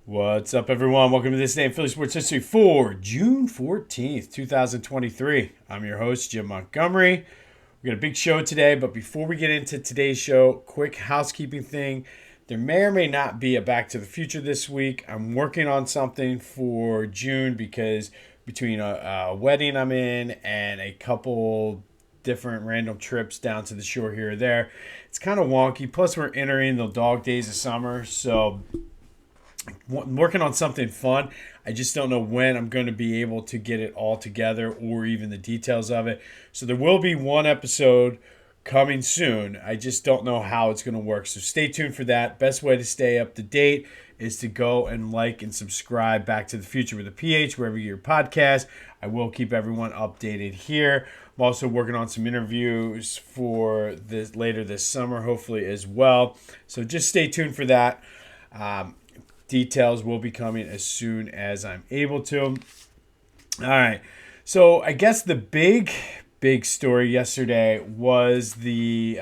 What's up, everyone? Welcome to This Day in Philly Sports History for June 14th, 2023. I'm your host, Jim Montgomery. We got a big show today, but before we get into today's show, quick housekeeping thing. There may or may not be a Back to the Future this week. I'm working on something for June because between a wedding I'm in and a couple different random trips down to the shore here or there, it's kind of wonky. Plus, we're entering the dog days of summer, so I'm working on something fun. I just don't know when I'm going to be able to get it all together or even the details of it. So there will be one episode coming soon. I just don't know how it's going to work. So stay tuned for that. Best way to stay up to date is to go and like and subscribe Back to the Future with a PH wherever you get your podcast. I will keep everyone updated here. I'm also working on some interviews for this later this summer, hopefully as well. So just stay tuned for that. Details will be coming as soon as I'm able to. All right. So I guess the big story yesterday was the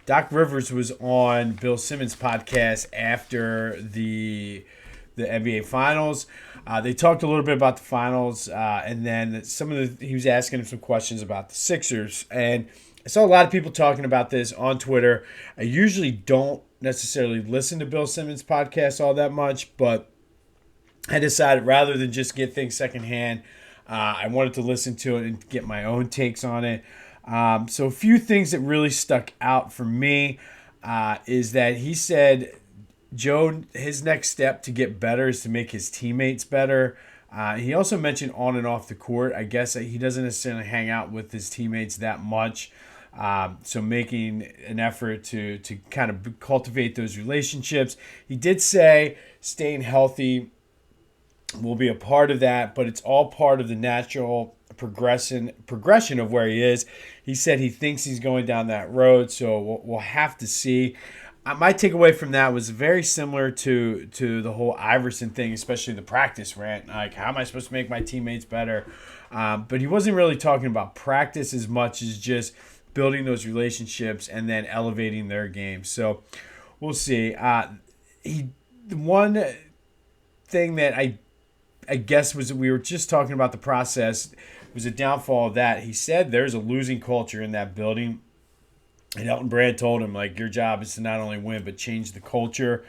Doc Rivers was on Bill Simmons' podcast after the NBA Finals. They talked a little bit about the finals, and then he was asking him some questions about the Sixers. And I saw a lot of people talking about this on Twitter. I usually don't necessarily listen to Bill Simmons' podcast all that much, but I decided rather than just get things secondhand, I wanted to listen to it and get my own takes on it. So a few things that really stuck out for me is that he said his next step to get better is to make his teammates better. He also mentioned on and off the court. I guess that he doesn't necessarily hang out with his teammates that much. So making an effort to kind of cultivate those relationships. He did say staying healthy will be a part of that, but it's all part of the natural progression of where he is. He said he thinks he's going down that road, so we'll have to see. My takeaway from that was very similar to the whole Iverson thing, especially the practice rant. Like, how am I supposed to make my teammates better? But he wasn't really talking about practice as much as just building those relationships and then elevating their game. So we'll see. The one thing that I guess we were just talking about the process was a downfall of that. He said there's a losing culture in that building. And Elton Brand told him, like, your job is to not only win, but change the culture.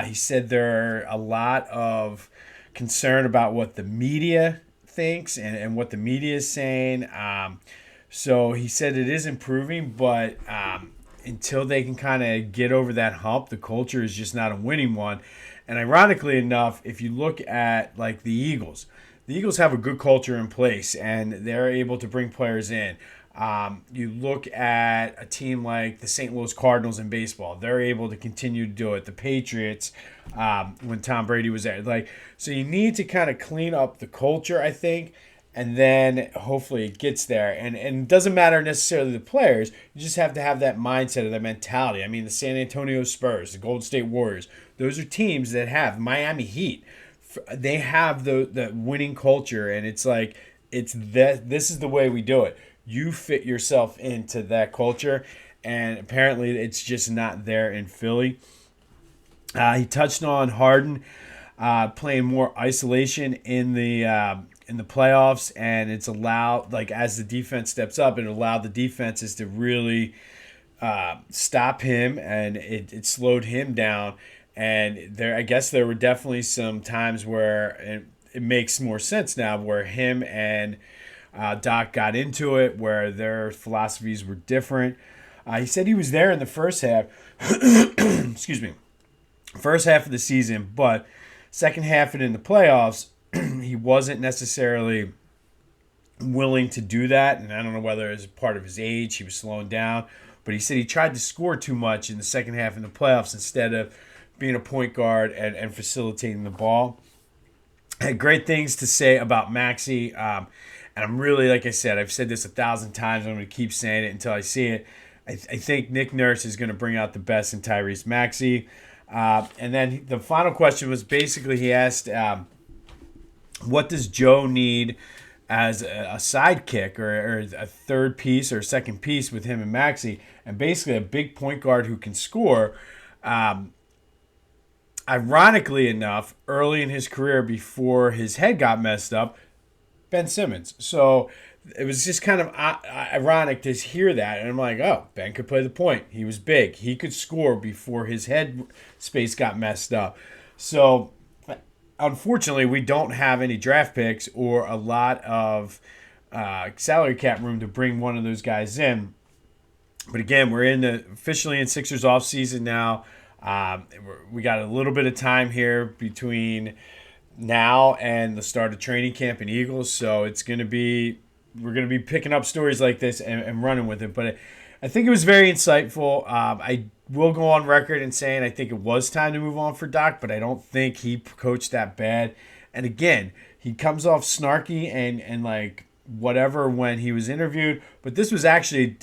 He said there are a lot of concern about what the media thinks and what the media is saying. So he said it is improving, but until they can kind of get over that hump, the culture is just not a winning one. And ironically enough, if you look at like the Eagles have a good culture in place, and they're able to bring players in. You look at a team like the St. Louis Cardinals in baseball; they're able to continue to do it. The Patriots, when Tom Brady was there, so you need to kind of clean up the culture, I think, and then hopefully it gets there. And it doesn't matter necessarily the players; you just have to have that mindset or that mentality. I mean, the San Antonio Spurs, the Golden State Warriors, those are teams that have Miami Heat. They have the winning culture, and it's like this is the way we do it. You fit yourself into that culture, and apparently it's just not there in Philly. He touched on Harden playing more isolation in the playoffs, and it's allowed, like, as the defense steps up, it allowed the defenses to really stop him, and it slowed him down. And I guess there were definitely some times where it makes more sense now, where him and Doc got into it, where their philosophies were different. He said he was there in the first half. Excuse me. First half of the season, but second half and in the playoffs, he wasn't necessarily willing to do that. And I don't know whether it was part of his age, he was slowing down. But he said he tried to score too much in the second half in the playoffs instead of being a point guard and facilitating the ball. Had great things to say about Maxey. And I'm really, like I said, I've said this 1,000 times. I'm going to keep saying it until I see it. I think Nick Nurse is going to bring out the best in Tyrese Maxey. And then the final question was basically he asked, what does Joe need as a sidekick or a third piece or a second piece with him and Maxey? And basically a big point guard who can score. ironically enough, early in his career before his head got messed up, Ben Simmons. So it was just kind of ironic to hear that. And I'm like, oh, Ben could play the point. He was big. He could score before his head space got messed up. So unfortunately, we don't have any draft picks or a lot of salary cap room to bring one of those guys in. But again, we're officially in Sixers off season now. We got a little bit of time here between now and the start of training camp in Eagles, so we're gonna be picking up stories like this and running with it. But I think it was very insightful. I will go on record and saying I think it was time to move on for Doc, but I don't think he coached that bad. And again, he comes off snarky and like whatever when he was interviewed, but this was actually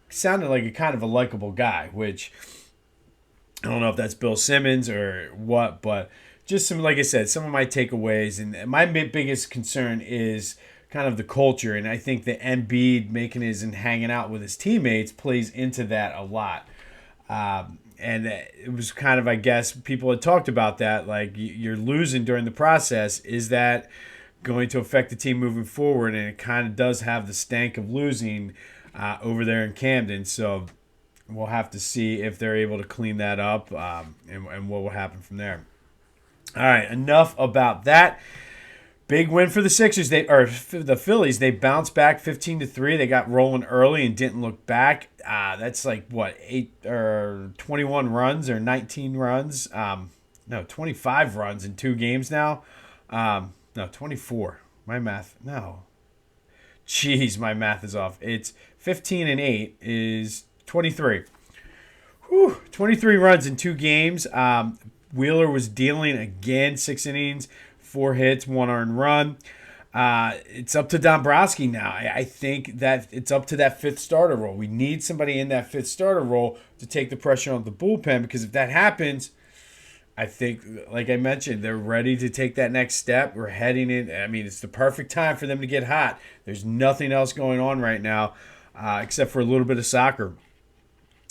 sounded like a kind of a likable guy, which I don't know if that's Bill Simmons or what, but just some, like I said, some of my takeaways. And my biggest concern is kind of the culture. And I think that Embiid making his and hanging out with his teammates plays into that a lot. And it was kind of, I guess, people had talked about that. Like, you're losing during the process. Is that going to affect the team moving forward? And it kind of does have the stank of losing over there in Camden. So we'll have to see if they're able to clean that up and what will happen from there. All right, enough about that. Big win for the Sixers. The Phillies. They bounced back 15-3. They got rolling early and didn't look back. That's like what 21 runs or 19 runs. No, 25 runs in 2 games now. No, 24. My math. No. Jeez, my math is off. It's 15-8 is 23. Whew, 23 runs in 2 games. Wheeler was dealing again, 6 innings, 4 hits, 1 earned run. It's up to Dombrowski now. I think that it's up to that 5th starter role. We need somebody in that 5th starter role to take the pressure on the bullpen, because if that happens, I think, like I mentioned, they're ready to take that next step. We're heading in. I mean, it's the perfect time for them to get hot. There's nothing else going on right now except for a little bit of soccer.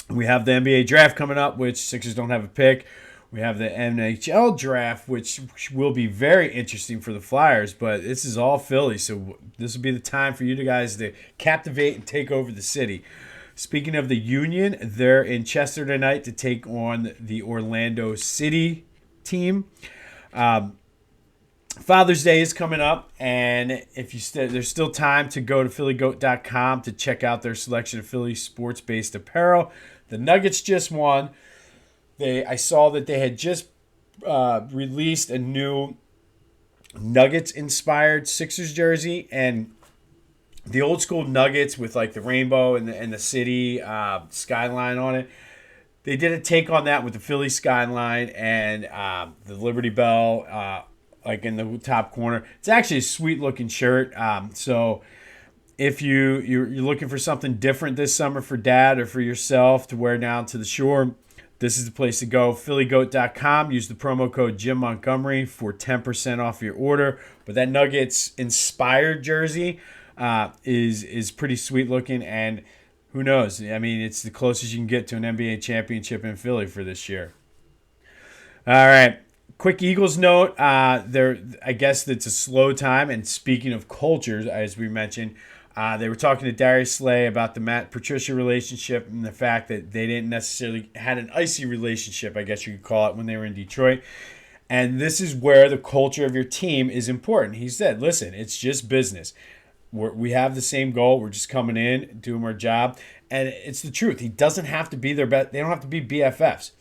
We have the NBA draft coming up, which Sixers don't have a pick. We have the NHL draft, which will be very interesting for the Flyers, but this is all Philly, so this will be the time for you guys to captivate and take over the city. Speaking of the Union, they're in Chester tonight to take on the Orlando City team. Father's Day is coming up, and if there's still time to go to phillygoat.com to check out their selection of Philly sports-based apparel. The Nuggets just won. I saw that they had just released a new Nuggets-inspired Sixers jersey, and the old school Nuggets with like the rainbow and the city skyline on it. They did a take on that with the Philly skyline and the Liberty Bell like in the top corner. It's actually a sweet looking shirt. So if you're looking for something different this summer for dad or for yourself to wear down to the shore, this is the place to go. phillygoat.com. Use the promo code Jim Montgomery for 10% off your order. But that Nuggets inspired jersey is pretty sweet looking, and who knows? I mean, it's the closest you can get to an NBA championship in Philly for this year. All right. Quick Eagles note. I guess it's a slow time. And speaking of cultures, as we mentioned, they were talking to Darius Slay about the Matt Patricia relationship and the fact that they didn't necessarily had an icy relationship, I guess you could call it, when they were in Detroit. And this is where the culture of your team is important. He said, listen, it's just business. We have the same goal. We're just coming in, doing our job. And it's the truth. He doesn't have to be their best. They don't have to be BFFs.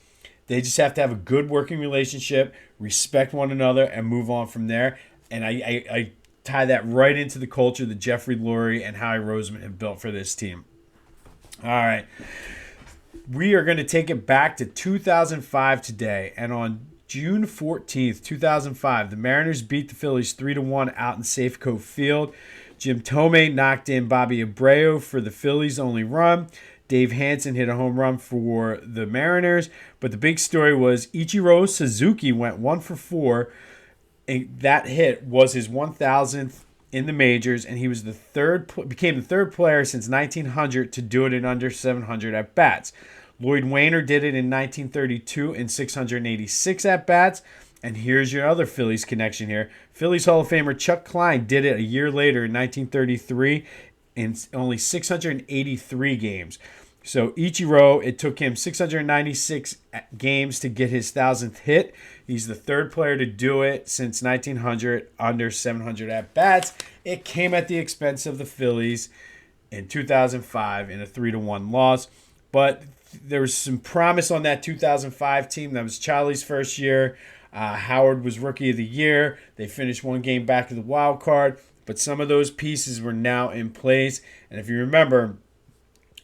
They just have to have a good working relationship, respect one another, and move on from there. And I tie that right into the culture that Jeffrey Lurie and Howie Roseman have built for this team. All right. We are going to take it back to 2005 today. And on June 14th, 2005, the Mariners beat the Phillies 3-1 out in Safeco Field. Jim Thome knocked in Bobby Abreu for the Phillies' only run. Dave Hansen hit a home run for the Mariners. But the big story was Ichiro Suzuki went 1 for 4. And that hit was his 1,000th in the majors, and he was became the third player since 1900 to do it in under 700 at bats. Lloyd Wayner did it in 1932 in 686 at-bats. And here's your other Phillies connection here. Phillies Hall of Famer Chuck Klein did it a year later in 1933 in only 683 games. So Ichiro, it took him 696 games to get his 1,000th hit. He's the third player to do it since 1900, under 700 at-bats. It came at the expense of the Phillies in 2005 in a 3-1 loss. But there was some promise on that 2005 team. That was Charlie's first year. Howard was Rookie of the Year. They finished one game back of the wild card. But some of those pieces were now in place. And if you remember,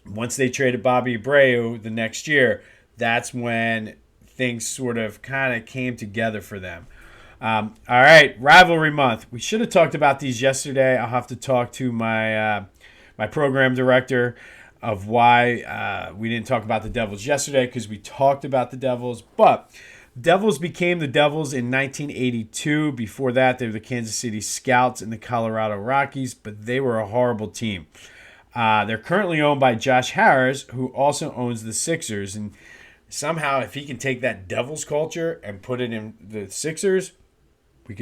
once they traded Bobby Abreu the next year, that's when things sort of kind of came together for them. All right, rivalry month. We should have talked about these yesterday. I'll have to talk to my my program director of why we didn't talk about the Devils yesterday, because we talked about the Devils. But Devils became the Devils in 1982. Before that, they were the Kansas City Scouts and the Colorado Rockies, but they were a horrible team. They're currently owned by Josh Harris, who also owns the Sixers. And somehow, if he can take that Devils culture and put it in the Sixers, we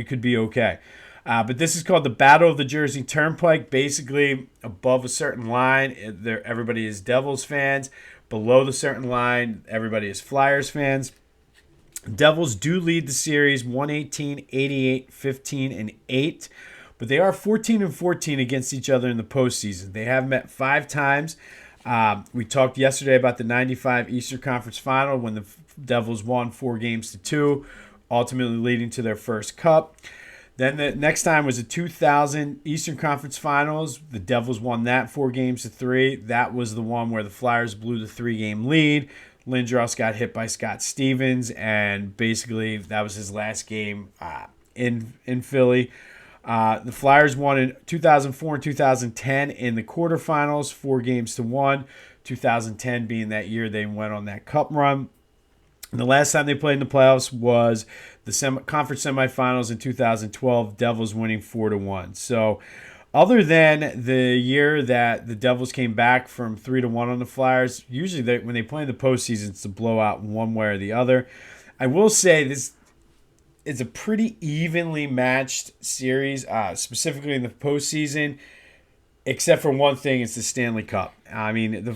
could be okay. But this is called the Battle of the Jersey Turnpike. Basically, above a certain line, everybody is Devils fans. Below the certain line, everybody is Flyers fans. Devils do lead the series 118, 88, 15, and 8. But they are 14-14 against each other in the postseason. They have met 5 times. We talked yesterday about the 95 Eastern Conference Final when the Devils won 4-2, ultimately leading to their first cup. Then the next time was the 2000 Eastern Conference Finals. The Devils won that 4-3. That was the one where the Flyers blew the 3-game lead. Lindros got hit by Scott Stevens, and basically that was his last game in Philly. The Flyers won in 2004 and 2010 in the quarterfinals, 4-1. 2010 being that year they went on that cup run. And the last time they played in the playoffs was the conference semifinals in 2012, Devils winning 4-1. So other than the year that the Devils came back from 3-1 on the Flyers, usually when they play in the postseason, it's a blowout one way or the other. I will say this is a pretty evenly matched series, specifically in the postseason, except for one thing, it's the Stanley Cup. I mean, the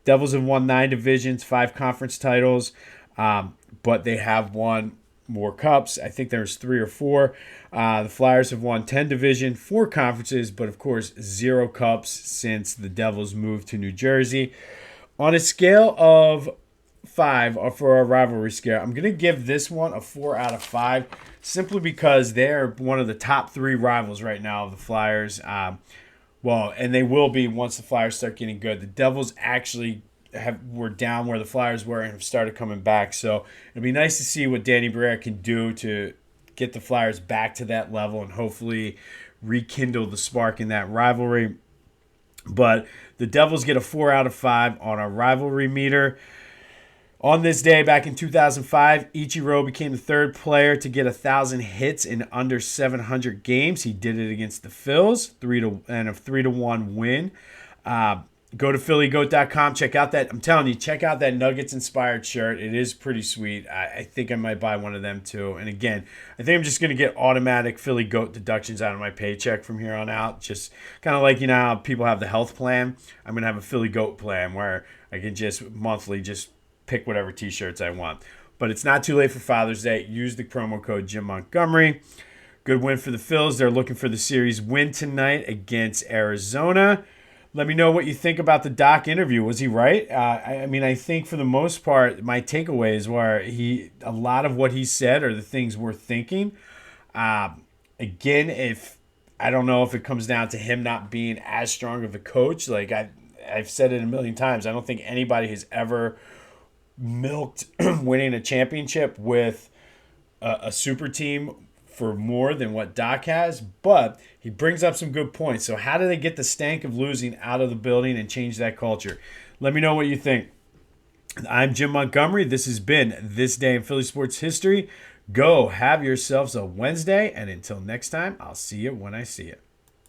Devils have won 9 divisions, 5 conference titles, but they have won more cups. I think there's 3 or 4. The Flyers have won 10 division, 4 conferences, but of course 0 cups since the Devils moved to New Jersey. On a scale of 5 for our rivalry scale, I'm going to give this one a 4 out of 5, simply because they're one of the top 3 rivals right now of the Flyers. And they will be once the Flyers start getting good. The Devils actually were down where the Flyers were and have started coming back. So it'll be nice to see what Danny Briere can do to get the Flyers back to that level and hopefully rekindle the spark in that rivalry. But the Devils get a 4 out of 5 on our rivalry meter. On this day, back in 2005, Ichiro became the 3rd player to get 1,000 hits in under 700 games. He did it against the Phils, a 3-1 win. Go to phillygoat.com. Check out that. I'm telling you, check out that Nuggets-inspired shirt. It is pretty sweet. I think I might buy one of them too. And again, I think I'm just going to get automatic Philly Goat deductions out of my paycheck from here on out. Just kind of like, how people have the health plan. I'm going to have a Philly Goat plan where I can just monthly just pick whatever t-shirts I want. But it's not too late for Father's Day. Use the promo code Jim Montgomery. Good win for the Phils. They're looking for the series win tonight against Arizona. Let me know what you think about the Doc interview. Was he right? I think for the most part, my takeaways were a lot of what he said are the things we're thinking. Again, I don't know if it comes down to him not being as strong of a coach. Like I've said it a million times. I don't think anybody has ever milked winning a championship with a super team for more than what Doc has, but he brings up some good points. So how do they get the stank of losing out of the building and change that culture? Let me know what you think. I'm Jim Montgomery. This has been This Day in Philly Sports History. Go have yourselves a Wednesday, and until next time, I'll see you when I see you.